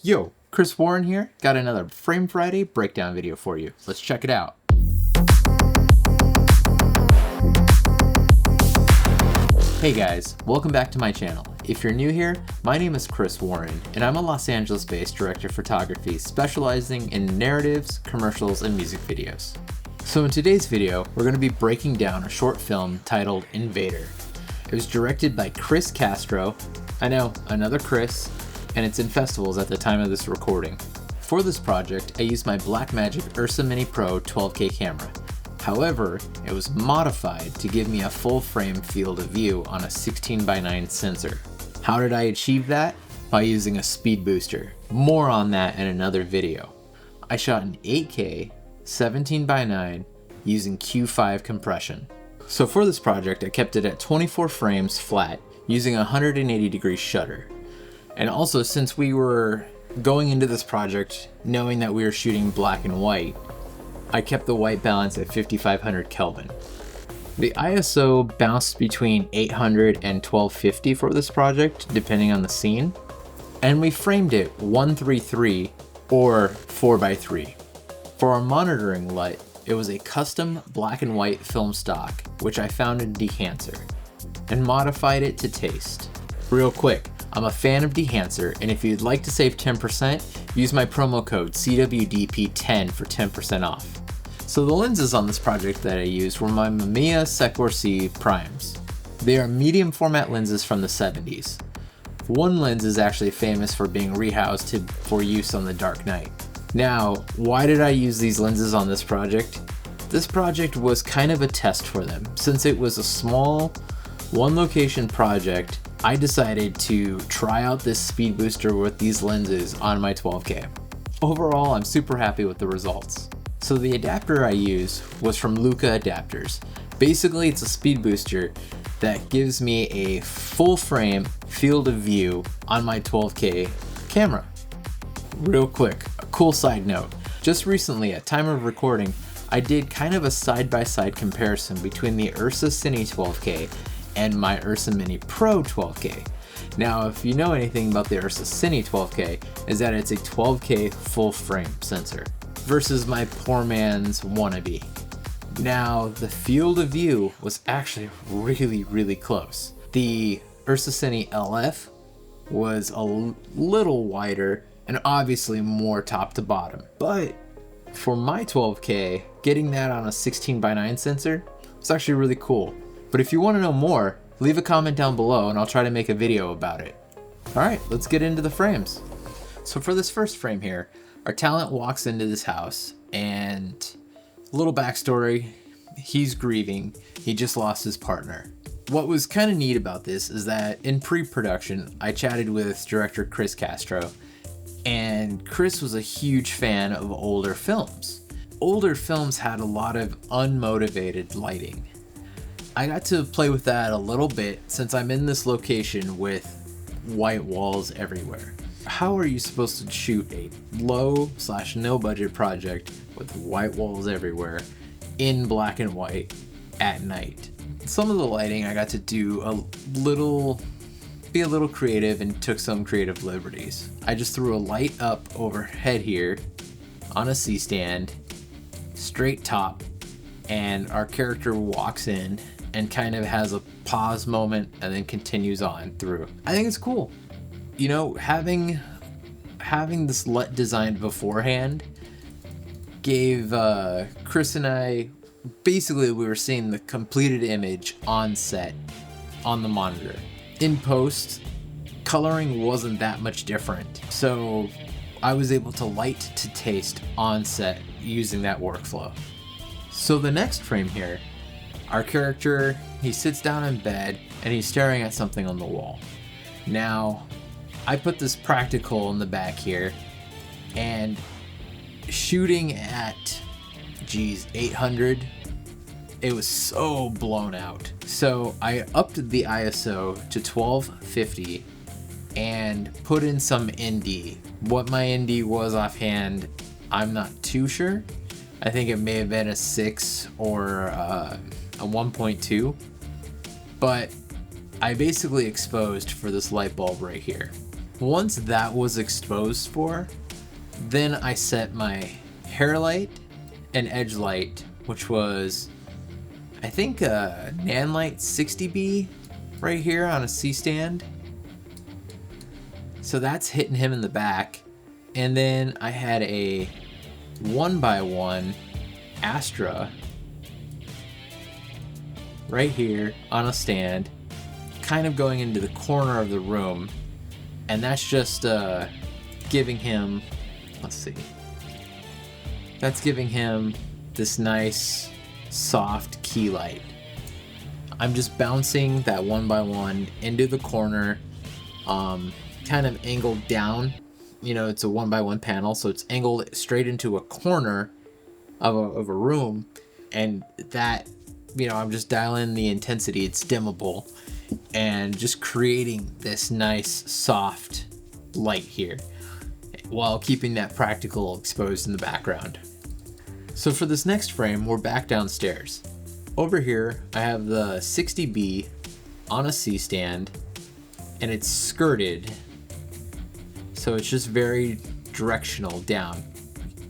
Yo, Chris Warren here. Got another Frame Friday breakdown video for you. Let's check it out. Hey guys, welcome back to my channel. If you're new here, my name is Chris Warren, and I'm a Los Angeles-based director of photography specializing in narratives, commercials, and music videos. So in today's video, we're going to be breaking down a short film titled INVADER. It was directed by Chris Castro, I know, another Chris, and it's in festivals at the time of this recording. For this project, I used my Blackmagic Ursa Mini Pro 12K camera. However, it was modified to give me a full frame field of view on a 16:9 sensor. How did I achieve that? By using a speed booster. More on that in another video. I shot in 8K, 17:9 using Q5 compression. So for this project, I kept it at 24 frames flat using a 180-degree shutter. And also, since we were going into this project knowing that we were shooting black and white, I kept the white balance at 5500 Kelvin. The ISO bounced between 800 and 1250 for this project, depending on the scene. And we framed it 1:3:3 or 4:3. For our monitoring light, it was a custom black and white film stock, which I found in Dehancer, and modified it to taste. Real quick, I'm a fan of Dehancer, and if you'd like to save 10%, use my promo code CWDP10 for 10% off. So the lenses on this project that I used were my Mamiya Sekor C primes. They are medium format lenses from the 70s. One lens is actually famous for being rehoused for use on the dark night. Now, why did I use these lenses on this project? This project was kind of a test for them. Since it was a small, one location project, I decided to try out this speed booster with these lenses on my 12K. Overall, I'm super happy with the results. So the adapter I used was from Luca Adapters. Basically, it's a speed booster that gives me a full frame field of view on my 12K camera. Real quick, a cool side note. Just recently, at time of recording, I did kind of a side-by-side comparison between the Ursa Cine 12K and my Ursa Mini Pro 12K. Now, if you know anything about the Ursa Cine 12K, is that it's a 12K full frame sensor versus my poor man's wannabe. Now, the field of view was actually really close. The Ursa Cine LF was a little wider and obviously more top to bottom. But for my 12K, getting that on a 16:9 sensor was actually really cool. But if you want to know more, leave a comment down below and I'll try to make a video about it. Alright, let's get into the frames. So for this first frame here, our talent walks into this house, and a little backstory, he's grieving, he just lost his partner. What was kind of neat about this is that in pre-production, I chatted with director Chris Castro, and Chris was a huge fan of older films. Older films had a lot of unmotivated lighting. I got to play with that a little bit since I'm in this location with white walls everywhere. How are you supposed to shoot a low/no budget project with white walls everywhere in black and white at night? Some of the lighting I got to do be a little creative and took some creative liberties. I just threw a light up overhead here on a C-stand, straight top, and our character walks in and kind of has a pause moment and then continues on through. I think it's cool. You know, having this LUT designed beforehand gave Chris and I, basically we were seeing the completed image on set on the monitor. In post, coloring wasn't that much different. So I was able to light to taste on set using that workflow. So the next frame here, our character, he sits down in bed and he's staring at something on the wall. Now, I put this practical in the back here, and shooting at, 800, it was so blown out. So I upped the ISO to 1250 and put in some ND. What my ND was offhand, I'm not too sure. I think it may have been a 6 or a 1.2, but I basically exposed for this light bulb right here. Once that was exposed for, then I set my hair light and edge light, which was, I think, a Nanlite 60B right here on a C-stand. So that's hitting him in the back. And then I had a 1x1 Astra right here on a stand, kind of going into the corner of the room. And that's just giving him, let's see, that's giving him this nice soft key light. I'm just bouncing that 1x1 into the corner, kind of angled down. You know, it's a 1x1 panel, so it's angled straight into a corner of a room, and that, you know, I'm just dialing the intensity. It's dimmable, and just creating this nice soft light here while keeping that practical exposed in the background. So for this next frame, we're back downstairs. Over here, I have the 60B on a C-stand, and it's skirted, so it's just very directional down.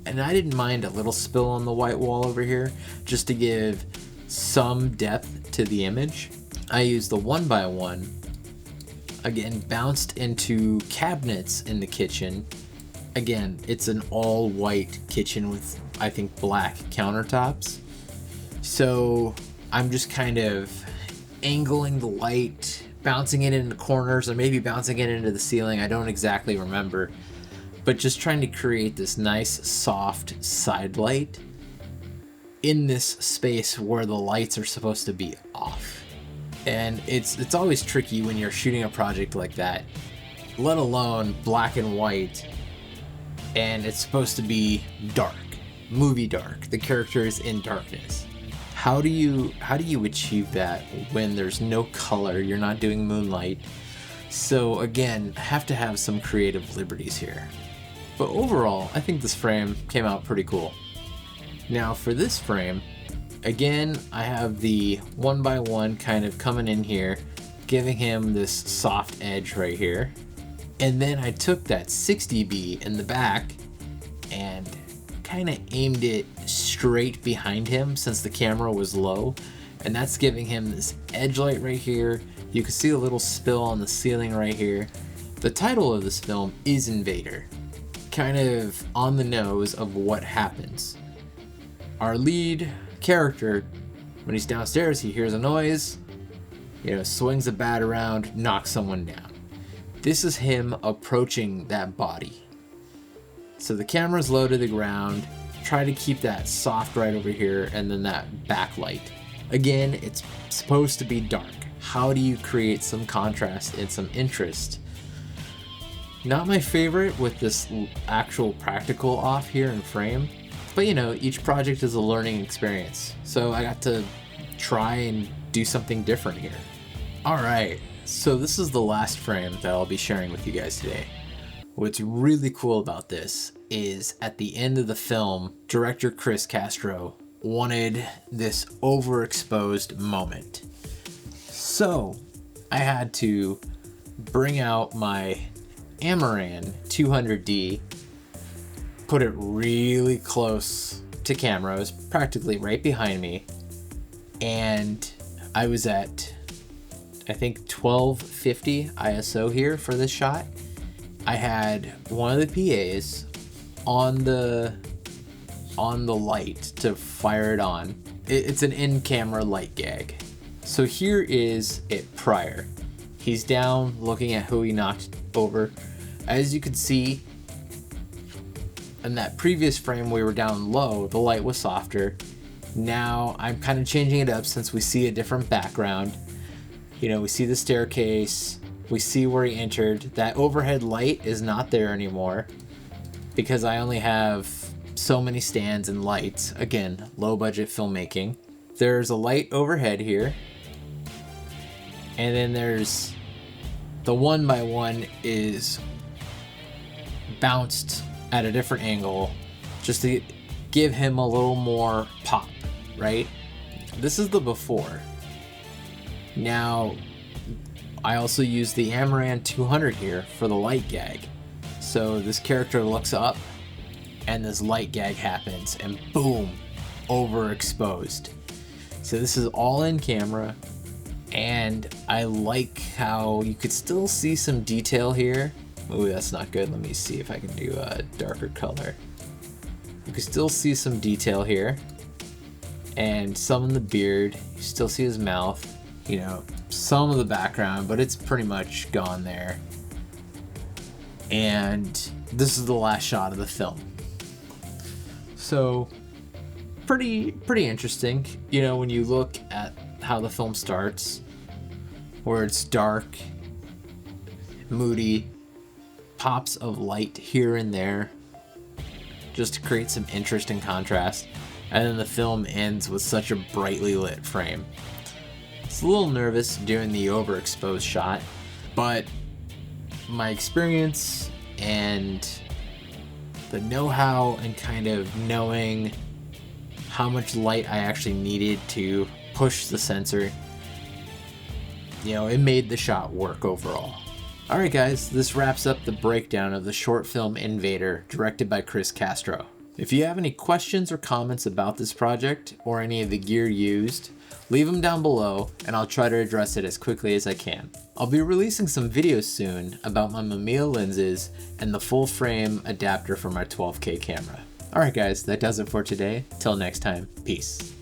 And I didn't mind a little spill on the white wall over here, just to give some depth to the image. I used the 1x1, again, bounced into cabinets in the kitchen. Again, it's an all white kitchen with, I think, black countertops. So I'm just kind of angling the light, bouncing it into corners, or maybe bouncing it into the ceiling. I don't exactly remember, but just trying to create this nice soft side light in this space where the lights are supposed to be off. And it's always tricky when you're shooting a project like that, let alone black and white, and it's supposed to be dark, movie dark. The character is in darkness. How do you achieve that when there's no color? You're not doing moonlight. So again, I have to have some creative liberties here. But overall, I think this frame came out pretty cool. Now for this frame, again, I have the 1x1 kind of coming in here, giving him this soft edge right here. And then I took that 60B in the back and kind of aimed it straight behind him since the camera was low, and that's giving him this edge light right here. You can see a little spill on the ceiling right here. The title of this film is INVADER, kind of on the nose of what happens. Our lead character, when he's downstairs, he hears a noise, you know, swings a bat around, knocks someone down. This is him approaching that body. So the camera's low to the ground, try to keep that soft right over here, and then that backlight. Again, it's supposed to be dark. How do you create some contrast and some interest? Not my favorite with this actual practical off here in frame, but you know, each project is a learning experience. So I got to try and do something different here. All right, so this is the last frame that I'll be sharing with you guys today. What's really cool about this is at the end of the film, director Chris Castro wanted this overexposed moment. So I had to bring out my Amaran 200D, put it really close to camera. It was practically right behind me. And I was at, I think, 1250 ISO here for this shot. I had one of the PAs on the light to fire it on. It's an in-camera light gag. So here is it prior. He's down looking at who he knocked over. As you can see, in that previous frame we were down low, the light was softer. Now I'm kind of changing it up since we see a different background. You know, we see the staircase, we see where he entered. That overhead light is not there anymore because I only have so many stands and lights. Again, low budget filmmaking. There's a light overhead here. And then there's the 1x1 is bounced at a different angle just to give him a little more pop, right? This is the before. Now, I also used the Amaran 200 here for the light gag. So this character looks up and this light gag happens and boom, overexposed. So this is all in camera, and I like how you could still see some detail here. Oh, that's not good. Let me see if I can do a darker color. You can still see some detail here, and some in the beard. You still see his mouth, you know, some of the background, but it's pretty much gone there. And this is the last shot of the film. So pretty interesting, you know, when you look at how the film starts, where it's dark, moody, pops of light here and there, just to create some interesting contrast, and then the film ends with such a brightly lit frame. It's a little nervous doing the overexposed shot, but my experience and the know-how and kind of knowing how much light I actually needed to push the sensor, you know, it made the shot work overall. Alright guys, this wraps up the breakdown of the short film Invader, directed by Chris Castro. If you have any questions or comments about this project or any of the gear used, leave them down below and I'll try to address it as quickly as I can. I'll be releasing some videos soon about my Mamiya lenses and the full frame adapter for my 12K camera. Alright guys, that does it for today. Till next time, peace.